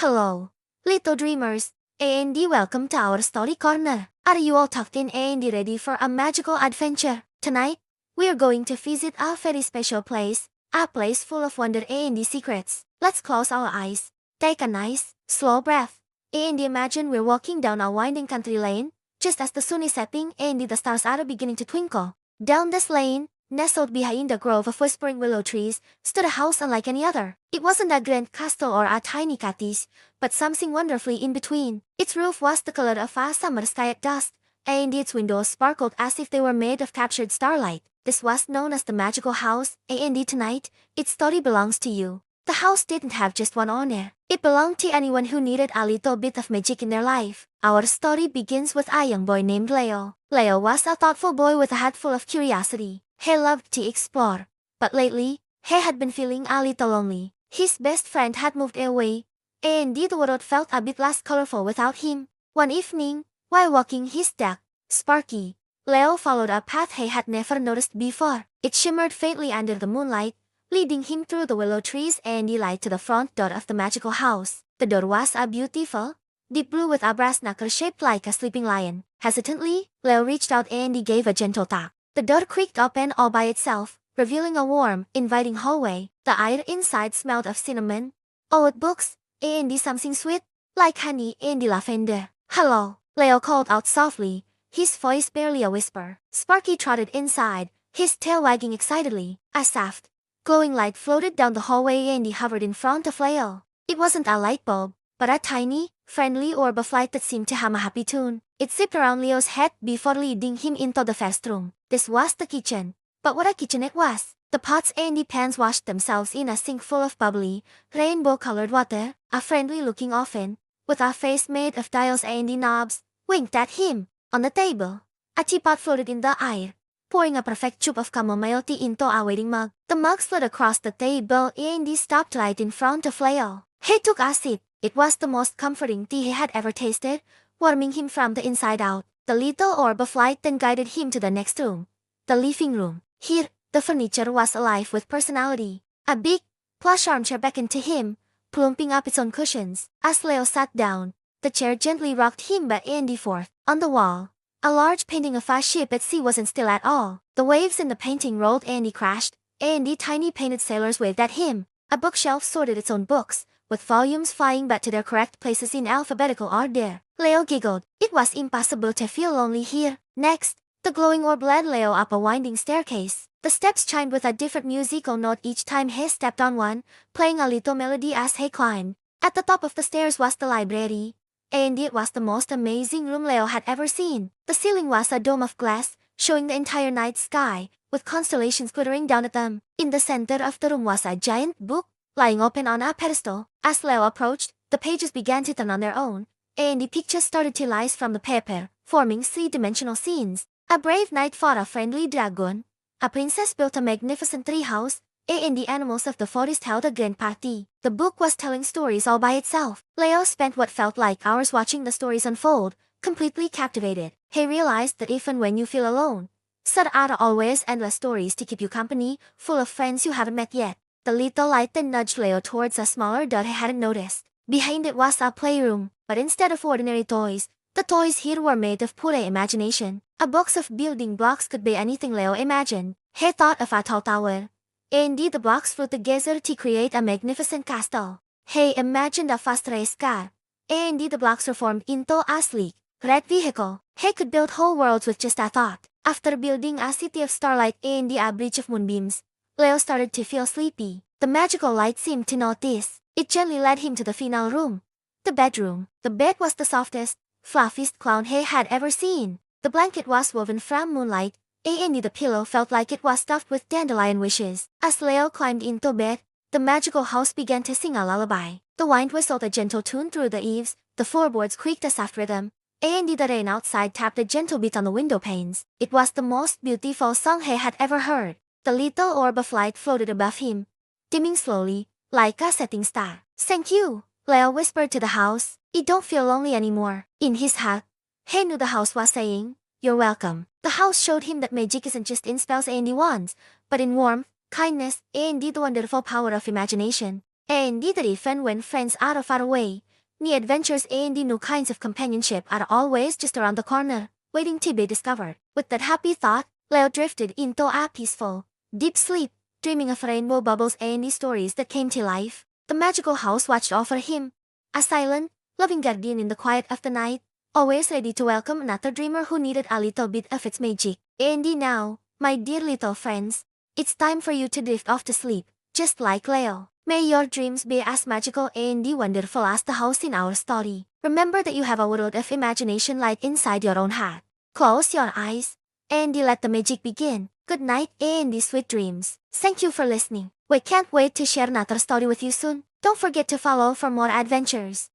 Hello, little dreamers, and welcome to our story corner. Are you all tucked in and ready for a magical adventure? Tonight, we are going to visit a very special place, a place full of wonder and secrets. Let's close our eyes, take a nice, slow breath, and imagine we're walking down a winding country lane, just as the sun is setting and the stars are beginning to twinkle. Down this lane, nestled behind a grove of whispering willow trees, stood a house unlike any other. It wasn't a grand castle or a tiny cottage, but something wonderfully in between. Its roof was the color of a summer sky at dusk, and its windows sparkled as if they were made of captured starlight. This was known as the magical house, and tonight, its story belongs to you. The house didn't have just one owner. It belonged to anyone who needed a little bit of magic in their life. Our story begins with a young boy named Leo. Leo was a thoughtful boy with a heart full of curiosity. He loved to explore, but lately, he had been feeling a little lonely. His best friend had moved away, and the world felt a bit less colorful without him. One evening, while walking his dog, Sparky, Leo followed a path he had never noticed before. It shimmered faintly under the moonlight, leading him through the willow trees and light to the front door of the magical house. The door was a beautiful, deep blue with a brass knuckle shaped like a sleeping lion. Hesitantly, Leo reached out and he gave a gentle tap. The door creaked open all by itself, revealing a warm, inviting hallway. The air inside smelled of cinnamon, old books, and something sweet, like honey and lavender. "Hello," Leo called out softly, his voice barely a whisper. Sparky trotted inside, his tail wagging excitedly. A soft, glowing light floated down the hallway and he hovered in front of Leo. It wasn't a light bulb, but a tiny, friendly orb of light that seemed to hum a happy tune. It zipped around Leo's head before leading him into the first room. This was the kitchen. But what a kitchen it was! The pots and the pans washed themselves in a sink full of bubbly, rainbow-colored water. A friendly-looking oven, with a face made of dials and knobs, winked at him. On the table, a teapot floated in the air, pouring a perfect cup of chamomile tea into a waiting mug. The mug slid across the table and he stopped right in front of Leo. He took a sip. It was the most comforting tea he had ever tasted, warming him from the inside out. The little orb of light then guided him to the next room, the living room. Here, the furniture was alive with personality. A big, plush armchair beckoned to him, plumping up its own cushions. As Leo sat down, the chair gently rocked him back and forth. On the wall, a large painting of a ship at sea wasn't still at all. The waves in the painting rolled and crashed, and the tiny painted sailors waved at him. A bookshelf sorted its own books, with volumes flying back to their correct places in alphabetical order. Leo giggled. It was impossible to feel lonely here. Next, the glowing orb led Leo up a winding staircase. The steps chimed with a different musical note each time he stepped on one, playing a little melody as he climbed. At the top of the stairs was the library, and it was the most amazing room Leo had ever seen. The ceiling was a dome of glass, showing the entire night sky, with constellations glittering down at them. In the center of the room was a giant book, lying open on a pedestal. As Leo approached, the pages began to turn on their own, and the pictures started to rise from the paper, forming three-dimensional scenes. A brave knight fought a friendly dragon, a princess built a magnificent treehouse, and the animals of the forest held a grand party. The book was telling stories all by itself. Leo spent what felt like hours watching the stories unfold, completely captivated. He realized that even when you feel alone, there are always endless stories to keep you company, full of friends you haven't met yet. The little light then nudged Leo towards a smaller door he hadn't noticed. Behind it was a playroom, but instead of ordinary toys, the toys here were made of pure imagination. A box of building blocks could be anything Leo imagined. He thought of a tall tower. Indeed, the blocks flew together to create a magnificent castle. He imagined a fast race car. Indeed, the blocks were formed into a sleek, red vehicle. He could build whole worlds with just a thought. After building a city of starlight and a bridge of moonbeams, Leo started to feel sleepy. The magical light seemed to notice. It gently led him to the final room, the bedroom. The bed was the softest, fluffiest clown he had ever seen. The blanket was woven from moonlight, and the pillow felt like it was stuffed with dandelion wishes. As Leo climbed into bed, the magical house began to sing a lullaby. The wind whistled a gentle tune through the eaves, the floorboards creaked a soft rhythm, and the rain outside tapped a gentle beat on the window panes. It was the most beautiful song he had ever heard. The little orb of light floated above him, dimming slowly, like a setting star. "Thank you," Leo whispered to the house. "I don't feel lonely anymore." In his heart, he knew the house was saying, "You're welcome." The house showed him that magic isn't just in spells and wands, but in warmth, kindness, and the wonderful power of imagination. A&D that even when friends are far away, new adventures and new kinds of companionship are always just around the corner, waiting to be discovered. With that happy thought, Leo drifted into a peaceful, deep sleep, dreaming of rainbow bubbles and stories that came to life. The magical house watched over him, a silent, loving guardian in the quiet of the night, always ready to welcome another dreamer who needed a little bit of its magic. And now, my dear little friends, it's time for you to drift off to sleep, just like Leo. May your dreams be as magical and wonderful as the house in our story. Remember that you have a world of imagination light inside your own heart. Close your eyes, and let the magic begin. Good night and sweet dreams. Thank you for listening. We can't wait to share another story with you soon. Don't forget to follow for more adventures.